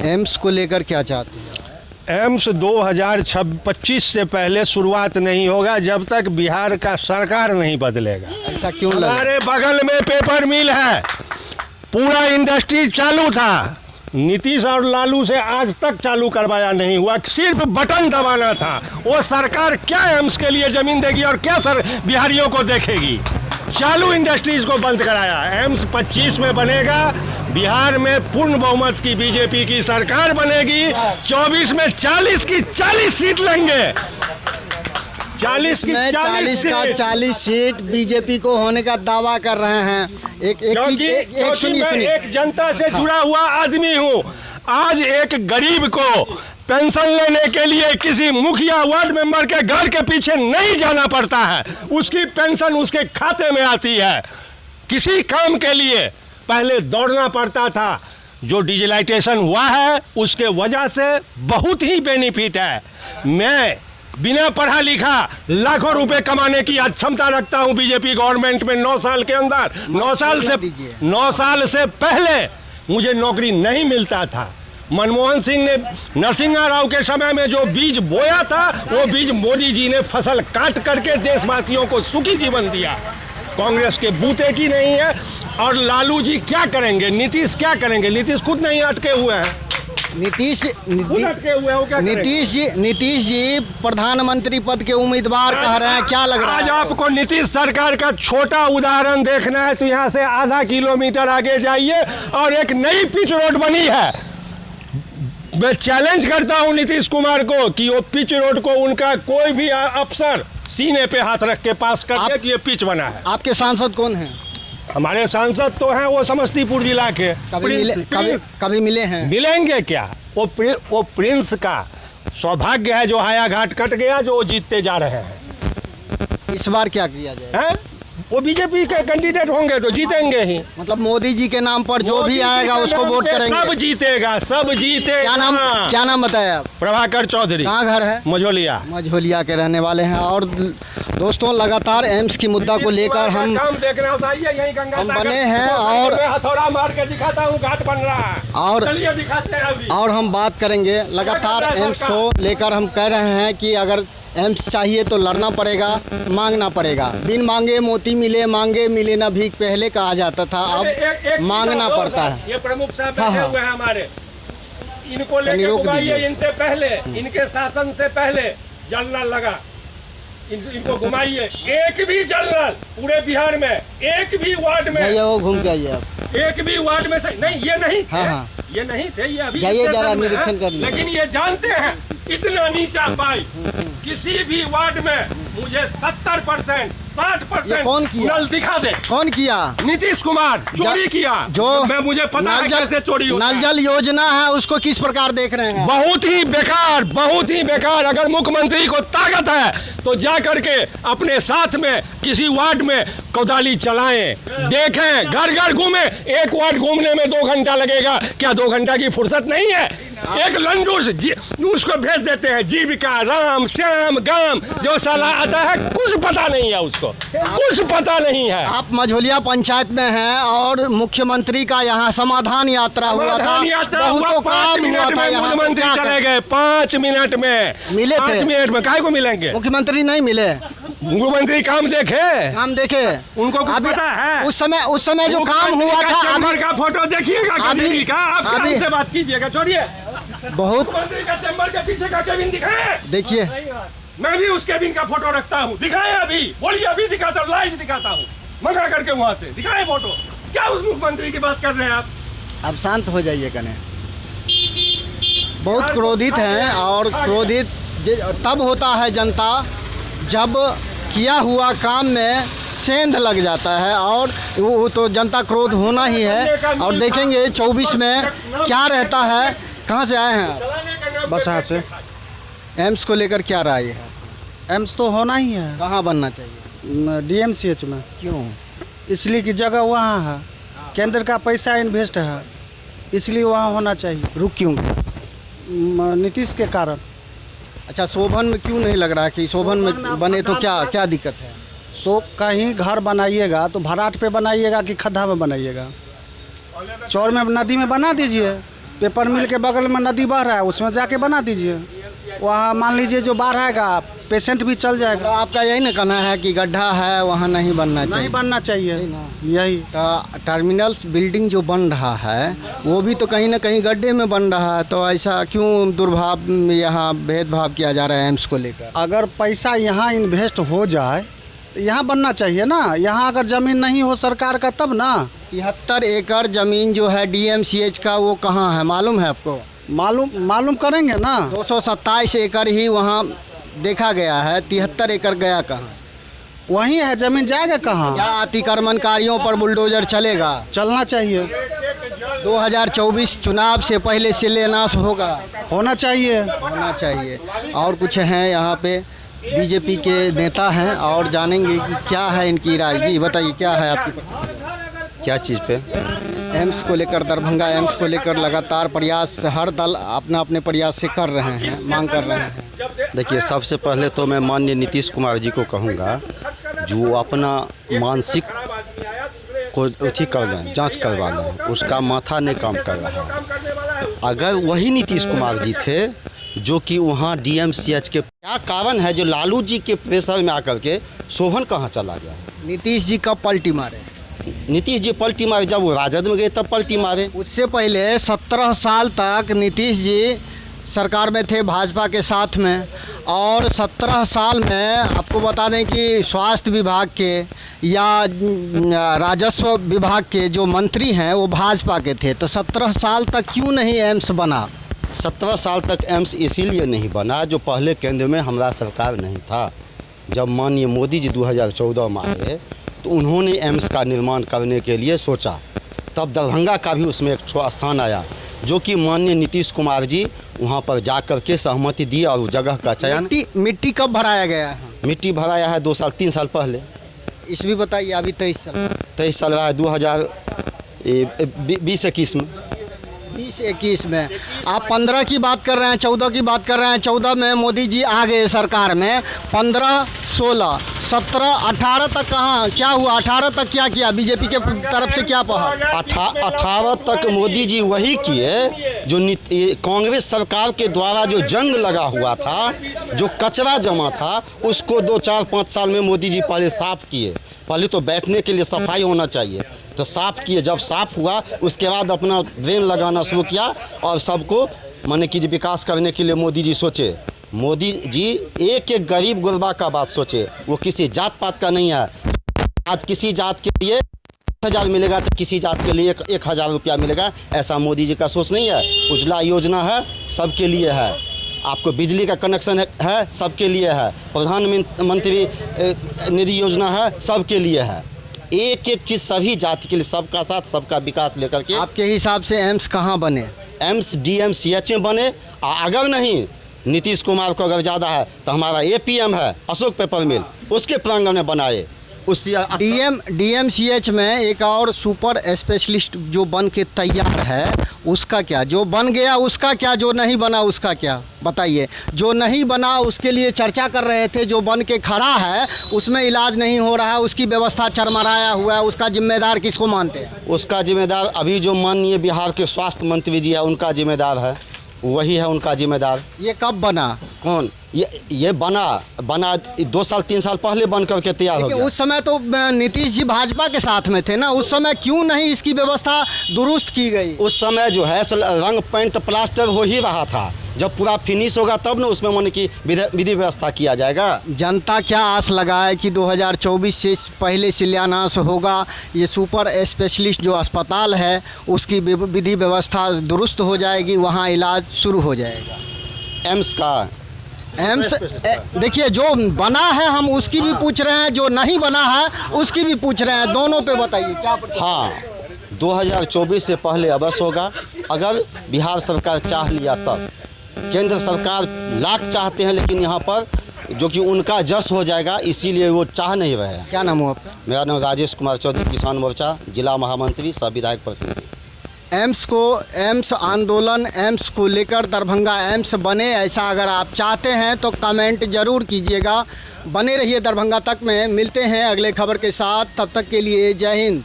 AIIMS को लेकर क्या चाहते हैं? एम्स 2025 से पहले शुरुआत नहीं होगा जब तक बिहार का सरकार नहीं बदलेगा। ऐसा क्यों लगा? हमारे बगल में पेपर मिल है, पूरा इंडस्ट्री चालू था, नीतीश और लालू से आज तक चालू करवाया नहीं हुआ, सिर्फ बटन दबाना था। वो सरकार क्या एम्स के लिए जमीन देगी और क्या बिहारियों को देखेगी? चालू इंडस्ट्रीज को बंद कराया। एम्स 25 में बनेगा, बिहार में पूर्ण बहुमत की बीजेपी की सरकार बनेगी, 24 में 40 की 40 सीट लेंगे। 40 की 40 सीट बीजेपी को होने का दावा कर रहे हैं। क्योंकि मैं एक जनता से जुड़ा हुआ आदमी हूँ। आज एक गरीब को पेंशन लेने के लिए किसी मुखिया वार्ड मेंबर के घर के पीछे नहीं जाना पड़ता है, उसकी पेंशन उसके खाते में आती है। किसी काम के लिए पहले दौड़ना पड़ता था। जो डिजिटलाइजेशन हुआ है उसके वजह से बहुत ही बेनिफिट है। मैं बिना पढ़ा लिखा लाखों रुपए कमाने की आज क्षमता रखता हूं बीजेपी गवर्नमेंट में 9 साल के अंदर। 9 साल से पहले मुझे नौकरी नहीं मिलता था। मनमोहन सिंह ने नरसिम्हा राव के समय में जो बीज बोया था वो बीज मोदी जी ने फसल काट करके देशवासियों को सुखी जीवन दिया। कांग्रेस के बूते की नहीं है। और लालू जी क्या करेंगे, नीतीश क्या करेंगे? नीतीश खुद नहीं अटके हुए हैं। नीतीश जी प्रधानमंत्री पद के उम्मीदवार कह रहे हैं, क्या लग रहा है? आज आपको नीतीश सरकार का छोटा उदाहरण देखना है तो यहाँ से आधा किलोमीटर आगे जाइए और एक नई पिच रोड बनी है। मैं चैलेंज करता हूँ नीतीश कुमार को कि वो पिच रोड को उनका कोई भी अफसर सीने पे हाथ रख के पास कर दे कि ये पिच बना है। आपके सांसद कौन हैं? हमारे सांसद तो हैं वो समस्तीपुर जिला के। कभी मिले हैं? मिलेंगे क्या? वो प्रिंस का सौभाग्य है जो हायाघाट कट गया, जो जीतते जा रहे हैं। इस बार क्या किया जाए? वो बीजेपी के कैंडिडेट होंगे तो जीतेंगे ही। मतलब मोदी जी के नाम पर जो भी आएगा उसको वोट करेंगे? सब जीतेगा, सब जीतेगा। क्या नाम बताया आप? प्रभाकर चौधरी। कहाँ घर है? मझोलिया के रहने वाले हैं। और दोस्तों लगातार एम्स की मुद्दा को लेकर हम बने हैं और हथौड़ा मार के दिखाता हूँ, घाट बन रहा है। दिखाते हैं अभी। और हम बात करेंगे लगातार एम्स को लेकर। हम कह रहे हैं कि अगर एम्स चाहिए तो लड़ना पड़ेगा, मांगना पड़ेगा। बिन मांगे मोती मिले, मांगे मिले ना भीख पहले कहा जाता था, अब मांगना पड़ता है। ये प्रमुख साहब बैठे हुए हैं हमारे, इनको लेकर इनसे पहले, इनके शासन से पहले जनरल लगा, इनको घुमाइए। एक भी जनरल पूरे बिहार में, एक भी वार्ड में घूम के आइए आप। एक भी वार्ड में से नहीं, ये नहीं थे। ये नहीं थे, ये अभी जाइए जरा निरीक्षण कर लीजिए। लेकिन ये जानते हैं इतना नीचा पाई किसी भी वार्ड में मुझे 70%, 60% कौन किया? नल दिखा दे। कौन किया? नीतीश कुमार चोरी किया। जो मैं मुझे पता है कैसे चोरी होता है। नल जल योजना है उसको किस प्रकार देख रहे हैं? बहुत ही बेकार, बहुत ही बेकार। अगर मुख्यमंत्री को ताकत है तो जा करके अपने साथ में किसी वार्ड में कोदाली चलाएं, देखें, घर घर घूमें। एक वार्ड घूमने में 2 घंटा लगेगा, क्या 2 घंटा की फुर्सत नहीं है? एक लंडूस उसको भेज देते हैं, जीविका, राम, श्याम, गाम, जो साला आता है कुछ पता नहीं है, उसको कुछ पता नहीं है। आप मझोलिया पंचायत में हैं और मुख्यमंत्री का यहाँ समाधान यात्रा हुआ था, बहुत काम हुआ था। मुख्यमंत्री चले गए 5 मिनट में। मिले थे 5 मिनट में, काहे को मिलेंगे? मुख्यमंत्री नहीं मिले। मुख्यमंत्री काम देखे उनको पता है। उस समय जो काम हुआ था, चैम्बर का फोटो देखिएगा, केबिन का। आप से बात कीजिएगा, छोड़िए। बहुत मंत्री का चैम्बर के पीछे का केबिन दिखाए, देखिए। मैं भी उस केबिन का फोटो रखता हूँ, दिखाए। अभी बोलिए, अभी दिखाता हूँ, लाइव दिखाता हूँ, मंगा करके वहाँ से दिखाए फोटो। क्या उस मुख्यमंत्री की बात कर रहे हैं आप? अब शांत हो जाइए कने। बहुत क्रोधित हैं और क्रोधित तब होता है जनता जब किया हुआ काम में सेंध लग जाता है, और वो तो जनता क्रोध होना ही है। और देखेंगे 24 में क्या रहता है। कहाँ से आए हैं आप? बरसात से। एम्स को लेकर क्या राय है? एम्स तो होना ही है। कहाँ बनना चाहिए? DMCH में। क्यों? इसलिए कि जगह वहाँ है, केंद्र का पैसा इन्वेस्ट है, इसलिए वहाँ होना चाहिए। रुक क्यों? नीतीश के कारण। अच्छा, शोभन में क्यों नहीं लग रहा कि शोभन में बने तो क्या दिक्कत है? कहीं घर बनाइएगा तो भराट पे बनाइएगा कि खड्डा में बनाइएगा? चौर में, नदी में बना दीजिए, पेपर मिल के बगल में नदी बह रहा है, उसमें जाके बना दीजिए। वहाँ मान लीजिए जो बाढ़ आएगा पेशेंट भी चल तो जाएगा। आपका यही ना कहना है कि गड्ढा है वहाँ नहीं बनना चाहिए? नहीं बनना चाहिए, यही। टर्मिनल्स बिल्डिंग जो बन रहा है वो भी तो कहीं ना कहीं गड्ढे में बन रहा है, तो ऐसा क्यों दुर्भाव यहाँ भेदभाव किया जा रहा है एम्स को लेकर? अगर पैसा यहाँ इन्वेस्ट हो जाए तो यहाँ बनना चाहिए ना। यहाँ अगर ज़मीन नहीं हो सरकार का तब ना। 73 एकड़ ज़मीन जो है DMCH का वो कहाँ है मालूम है आपको? मालूम करेंगे ना। 227 एकड़ ही वहाँ देखा गया है, 73 एकड़ गया कहाँ? वहीं है, ज़मीन जाएगा कहाँ? क्या अतिक्रमणकारियों पर बुलडोजर चलेगा? चलना चाहिए। 2024 चुनाव से पहले शिलान्यास होना चाहिए। होना चाहिए। और कुछ हैं यहाँ पे बीजेपी के नेता हैं और जानेंगे कि क्या है इनकी राय। जी बताइए, क्या है आपकी? क्या चीज़ पे? एम्स को लेकर, दरभंगा एम्स को लेकर लगातार प्रयास हर दल अपना अपने प्रयास से कर रहे हैं, मांग कर रहे हैं। देखिए, सबसे पहले तो मैं माननीय नीतीश कुमार जी को कहूँगा जो अपना मानसिक को अथी कर लें, जांच करवा लें, उसका माथा नहीं काम कर रहा है। अगर वही नीतीश कुमार जी थे जो कि वहाँ DMCH के क्या कारण है जो लालू जी के प्रेशर में आकर के शोभन कहाँ चला गया? नीतीश जी कब पलटी मारे? नीतीश जी पलटी मारे जब वो राजद में गए तब पलटी मारे। उससे पहले 17 साल तक नीतीश जी सरकार में थे भाजपा के साथ में, और 17 साल में आपको बता दें कि स्वास्थ्य विभाग के या राजस्व विभाग के जो मंत्री हैं वो भाजपा के थे। तो 17 साल तक क्यों नहीं एम्स बना? 17 साल तक एम्स इसीलिए नहीं बना जो पहले केंद्र में हमारा सरकार नहीं था। जब माननीय मोदी जी 2014 में आए तो उन्होंने एम्स का निर्माण करने के लिए सोचा, तब दरभंगा का भी उसमें एक स्थान आया जो कि माननीय नीतीश कुमार जी वहाँ पर जाकर के सहमति दी और उस जगह का चयन। मिट्टी कब भराया गया है? मिट्टी भराया है 2 साल 3 साल पहले। इसमें बताइए, अभी 23 साल रहा है 2020-21 में। 20-21 में आप 15 की बात कर रहे हैं, 14 की बात कर रहे हैं। 14 में मोदी जी आ गए सरकार में, 15, 16, 17, 18 तक कहाँ क्या हुआ? 18 तक क्या किया? बीजेपी के तरफ से क्या पहा? 18 तक मोदी जी वही किए जो कांग्रेस सरकार के द्वारा जो जंग लगा हुआ था, जो कचरा जमा था, उसको 2, 4, 5 साल में मोदी जी पहले साफ किए। पहले तो बैठने के लिए सफाई होना चाहिए, तो साफ़ किए। जब साफ़ हुआ उसके बाद अपना ब्रेन लगाना शुरू किया और सबको माने कि विकास करने के लिए मोदी जी सोचे। मोदी जी एक एक गरीब गुरबा का बात सोचे, वो किसी जात पात का नहीं है। आज किसी जात के लिए 1000 मिलेगा तो किसी जात के लिए 1000 रुपया मिलेगा, ऐसा मोदी जी का सोच नहीं है। उज्ज्वला योजना है, सबके लिए है। आपको बिजली का कनेक्शन है सबके लिए है। प्रधानमंत्री निधि योजना है, सबके लिए है। एक एक चीज़ सभी जाति के लिए, सबका साथ सबका विकास लेकर के। आपके हिसाब से एम्स कहाँ बने? एम्स DMCH में बने। अगर नहीं नीतीश कुमार को अगर ज़्यादा है तो हमारा APM है अशोक पेपर मिल, उसके प्रांगण में बनाए। उस DMCH में एक और सुपर स्पेशलिस्ट जो बन के तैयार है, उसका क्या? जो बन गया उसका क्या? जो नहीं बना उसका क्या? बताइए। जो नहीं बना उसके लिए चर्चा कर रहे थे, जो बन के खड़ा है उसमें इलाज नहीं हो रहा है, उसकी व्यवस्था चरमराया हुआ है, उसका जिम्मेदार किसको मानते हैं? उसका जिम्मेदार अभी जो माननीय बिहार के स्वास्थ्य मंत्री जी है उनका जिम्मेदार है, वही है उनका जिम्मेदार। ये कब बना? कौन? ये बना 2 साल 3 साल पहले बन करके तैयार हो गया। उस समय तो नीतीश जी भाजपा के साथ में थे ना, उस समय क्यों नहीं इसकी व्यवस्था दुरुस्त की गई? उस समय जो है रंग पेंट प्लास्टर हो ही रहा था। जब पूरा फिनिश होगा तब ना उसमें माने की विधि व्यवस्था किया जाएगा। जनता क्या आस लगाए कि 2024 से पहले शिलान्यास होगा, ये सुपर स्पेशलिस्ट जो अस्पताल है उसकी विधि व्यवस्था दुरुस्त हो जाएगी, वहाँ इलाज शुरू हो जाएगा। एम्स देखिए, जो बना है हम उसकी भी पूछ रहे हैं, जो नहीं बना है उसकी भी पूछ रहे हैं, दोनों पे बताइए क्या? हाँ, 2024 से पहले अवश्य होगा, अगर बिहार सरकार चाह लिया तब। केंद्र सरकार लाख चाहते हैं लेकिन यहाँ पर जो कि उनका जस हो जाएगा, इसीलिए वो चाह नहीं रहे हैं। क्या नाम हो आपका? मेरा नाम राजेश कुमार चौधरी, किसान मोर्चा जिला महामंत्री, सब विधायक प्रतिनिधि। एम्स आंदोलन, एम्स को लेकर दरभंगा एम्स बने, ऐसा अगर आप चाहते हैं तो कमेंट ज़रूर कीजिएगा। बने रहिए दरभंगा तक में। मिलते हैं अगले खबर के साथ, तब तक के लिए जय हिंद।